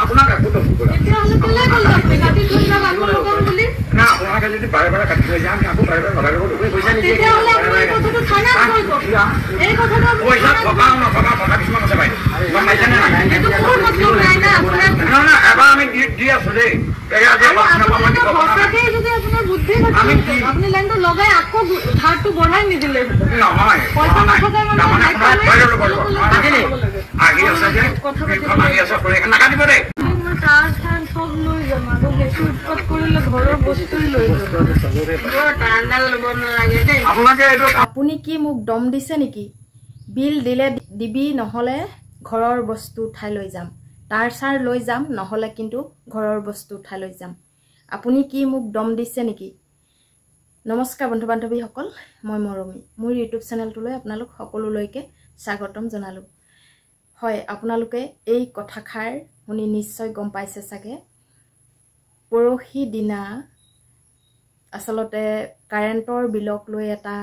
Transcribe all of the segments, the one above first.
আপোনাক একো দম দিব না আপোনাকে যদি বাৰে বাৰে কাটি থৈ যায় আমি আকৌ বাৰে বাৰে কথা ক'ব পইচা নিদিয়ে পইচা টকা নথকা কথা কিছুমান আছে ভাই গম পাইছেনে না এবাৰ আমি দি আছো দেই আপনি লাইনটো লগাই আকৌ ধাৰটো বঢ়াই নিদিলে নহয় আহি আছে যে আহি আছে কৰি নাকাটিব দেই আপুনি কি মোক দম দিছে নেকি বিল দিলে দিবি নহলে ঘৰৰ বস্তু উঠাই লৈ যাম তাৰ সাৰ লৈ যাম নহলে কিন্তু ঘৰৰ বস্তু উঠাই লৈ যাম আপুনি কি মোক দম দিছে নেকি নমস্কাৰ বন্ধু বান্ধৱীসকল মই মৰমী মোৰ ইউটিউব চেনেলটোলৈ আপোনালোক সকলোলৈকে স্বাগতম জনালো হয় আপোনালোকে এই কথাখাৰ শুনি নিশ্চয় গম পাইছে চাগে পৰহি দিনা আসলতে কাৰেণ্টৰ বিলক লৈ এটা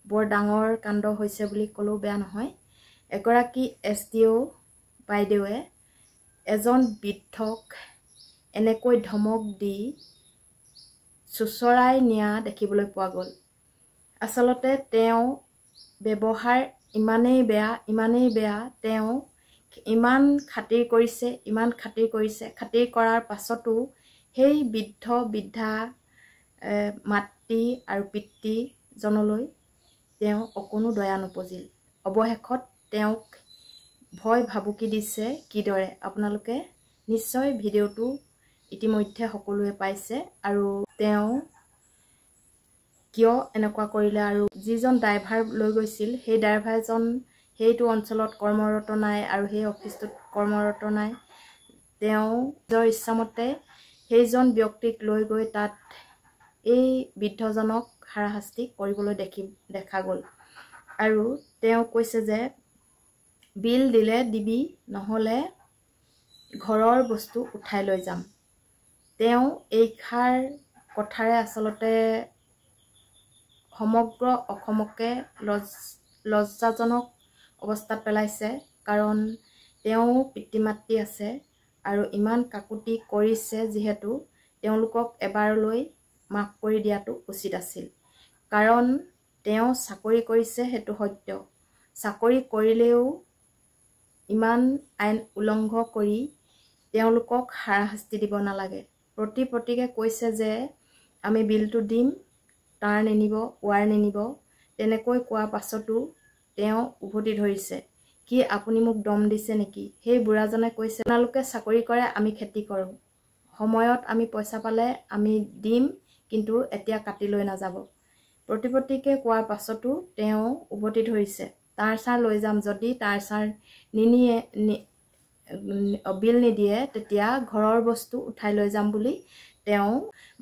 বৰ ডাঙৰ কাণ্ড হৈছে বুলি কলো বেয়া নহয় এগৰাকী এছডিও বাইদেৱে এজন বৃদ্ধক এনেকৈ ধমক দি চুচৰাই নিয়া দেখিবলৈ পোৱা গ'ল আসলতে তেওঁ ব্যৱহাৰ ইমানেই বেয়া তেওঁ ইমান খাতিৰ কৰিছে খাতিৰ কৰাৰ পাছতো সেই বৃদ্ধা মাতৃ আৰু পিতৃ জনলৈ তেওঁ অকণো দয়া নপজিল অৱশেষত তেওঁক ভয় ভাবুকি দিছে কিদৰে আপোনালোকে নিশ্চয় ভিডিঅ'টো ইতিমধ্যে সকলোৱে পাইছে আৰু তেওঁ কিয় এনেকুৱা কৰিলে আৰু যিজন ড্ৰাইভাৰ লৈ গৈছিল সেই ড্ৰাইভাৰজন সেইটো অঞ্চলত কৰ্মৰত নাই আৰু সেই অফিচটোত কৰ্মৰত নাই তেওঁ নিজৰ ইচ্ছামতে সেইজন ব্যক্তিক লৈ গৈ তাত এই বৃদ্ধজনক হাৰাশাস্তি কৰিবলৈ দেখা গ'ল আৰু তেওঁ কৈছে যে বিল দিলে দিবি নহলে ঘৰৰ বস্তু উঠাই লৈ যাম তেওঁ এইখাৰ কথাৰে আসলতে সমগ্ৰ অসমকে লজ্জাজনক অৱস্থাত পেলাইছে কাৰণ তেওঁ পিতৃ মাতৃ আছে আৰু ইমান কাকুতি কৰিছে যিহেতু তেওঁলোকক এবাৰলৈ মাফ কৰি দিয়াটো উচিত আছিল কাৰণ তেওঁ চাকৰি কৰিছে সেইটো সত্য চাকৰি কৰিলেও ইমান আইন উলংঘ কৰি তেওঁলোকক হাৰাশাস্তি দিব নালাগে প্ৰতিকে কৈছে যে আমি বিলটো দিম তাৰ নিনিব ৱাৰ নিনিব তেনেকৈ কোৱা পাছতো তেওঁ উভতি ধৰিছে কি আপুনি মোক দম দিছে নেকি সেই বুঢ়াজনে কৈছে আপোনালোকে চাকৰি কৰে আমি খেতি কৰোঁ সময়ত আমি পইচা পালে আমি দিম কিন্তু এতিয়া কাটি লৈ নাযাব প্ৰতিকে কোৱাৰ পাছতো তেওঁ উভতি ধৰিছে তাৰ সাৰ লৈ যাম যদি তাৰ সাৰ নিনিয়ে বিল নিদিয়ে তেতিয়া ঘৰৰ বস্তু উঠাই লৈ যাম বুলি তেওঁ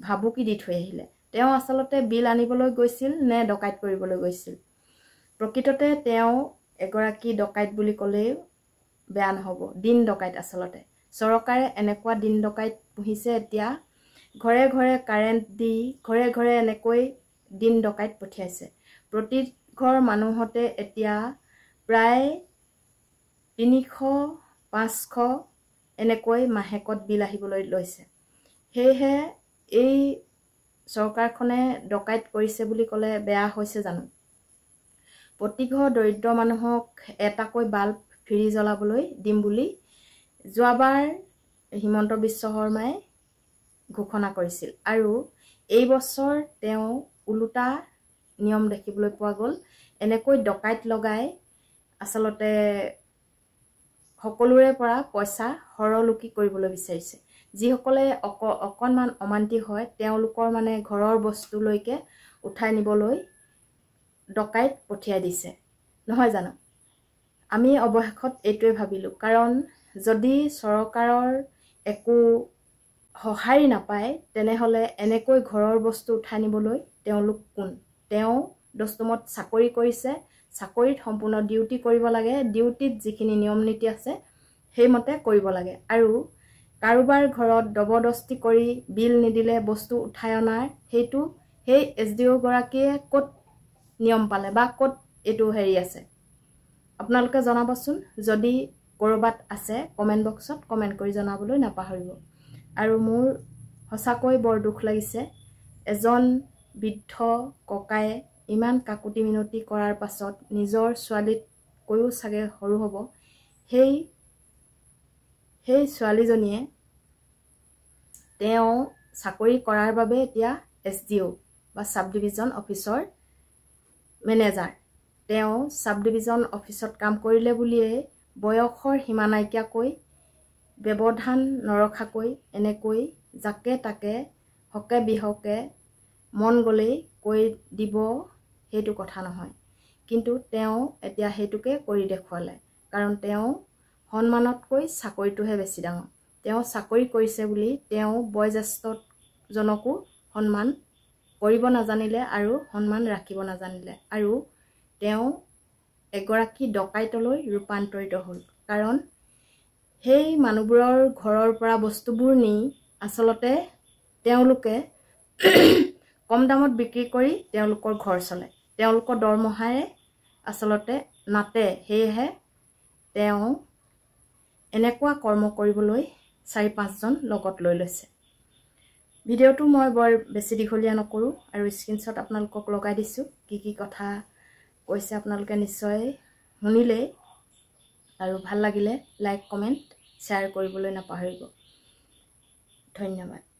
ভাবুকি দি থৈ আহিলে তেওঁ আসলতে বিল আনিবলৈ গৈছিল নে ডকাইত কৰিবলৈ গৈছিল প্ৰকৃততে তেওঁ এগৰাকী ডকাইত বুলি ক'লে বেয়া নহব দিন ডকাইত আসলতে চৰকাৰে এনেকুৱা দিন ডকাইত পুহিছে এতিয়া ঘৰে ঘৰে কাৰেণ্ট দি ঘৰে এনেকৈ দিন ডকাইত পঠিয়াইছে প্ৰতি ঘৰ মানুহতে এতিয়া প্ৰায় 300-500 এনেকৈ মাহেকত বিল আহিবলৈ লৈছে সেয়েহে এই চৰকাৰখনে ডকাইত কৰিছে বুলি ক'লে বেয়া হৈছে জানো প্ৰতিঘৰ দৰিদ্ৰ মানুহক এটাকৈ বাল্ব ফ্ৰী জ্বলাবলৈ দিম বুলি যোৱাবাৰ হিমন্ত বিশ্ব শৰ্মাই ঘোষণা কৰিছিল আৰু এই বছৰ তেওঁ উলুটা নিয়ম দেখিবলৈ পোৱা গ'ল এনেকৈ ডকাইত লগাই আসলতে সকলোৰে পৰা পইচা হৰলুকি কৰিবলৈ বিচাৰিছে যিসকলে অকণমান অমান্তি হয় তেওঁলোকৰ মানে ঘৰৰ বস্তুলৈকে উঠাই নিবলৈ ডকাইত পঠিয়াই দিছে নহয় জানো আমি অৱশেষত এইটোৱে ভাবিলো কাৰণ যদি চৰকাৰৰ একো সহায় নাপায় তেনেহলে এনেকৈ ঘৰৰ বস্তু উঠাই নিবলৈ তেওঁলোক কোন তেওঁ দস্তমত চাকৰি কৰিছে চাকৰিত সম্পূৰ্ণ ডিউটি কৰিব লাগে ডিউটিত যিখিনি নিয়ম নীতি আছে সেইমতে কৰিব লাগে আৰু কাৰোবাৰ ঘৰত দবদস্তি কৰি বিল নিদিলে বস্তু উঠাই অনাৰ সেইটো সেই এছডিও গৰাকীয়ে ক'ত নিয়ম পালে বা ক'ত এইটো হেৰি আছে আপোনালোকে জনাবচোন যদি ক'ৰবাত আছে কমেণ্ট বক্সত কমেণ্ট কৰি জনাবলৈ নাপাহৰিব। আৰু মোৰ সঁচাকৈ বৰ দুখ লাগিছে, এজন বৃদ্ধ ককায়ে ইমান কাকুতি মিনতি কৰাৰ পাছত নিজৰ ছোৱালীতকৈও চাগে সৰু হ'ব সেই ছোৱালীজনীয়ে তেওঁ চাকৰি কৰাৰ বাবে এতিয়া SDO বা সাব ডিভিজন অফিচৰ মেনেজাৰ, তেওঁ সাব ডিভিজন অফিচত কাম কৰিলে বুলিয়ে বয়সৰ সীমা নাইকিয়াকৈ ব্যৱধান নৰখাকৈ এনেকৈ যাকে তাকে হকে বিহকে মন গ'লেই কৈ দিব সেইটো কথা নহয়। কিন্তু তেওঁ এতিয়া সেইটোকে কৰি দেখুৱালে, কাৰণ তেওঁ সন্মানতকৈ চাকৰিটোহে বেছি ডাঙৰ। তেওঁ চাকৰি কৰিছে বুলি তেওঁ বয়োজ্যেষ্ঠজনকো সন্মান কৰিব নাজানিলে আৰু সন্মান ৰাখিব নাজানিলে, আৰু তেওঁ এগৰাকী ডকাইতলৈ ৰূপান্তৰিত হ'ল। কাৰণ সেই মানুহবোৰৰ ঘৰৰ পৰা বস্তুবোৰ নি আচলতে তেওঁলোকে কম দামত বিক্ৰী কৰি তেওঁলোকৰ ঘৰ চলে, তেওঁলোকৰ দৰমহাৰে আচলতে নাতে। সেয়েহে তেওঁ এনেকুৱা কৰ্ম কৰিবলৈ 4-5জন লগত লৈ লৈছে। ভিডিঅ'টো মই বৰ বেছি দীঘলীয়া নকৰোঁ আৰু স্ক্ৰীনশ্বট আপোনালোকক লগাই দিছোঁ। কি কথা কৈছে আপোনালোকে নিশ্চয় শুনিলেই, আৰু ভাল লাগিলে লাইক কমেণ্ট শ্বেয়াৰ কৰিবলৈ নাপাহৰিব। ধন্যবাদ।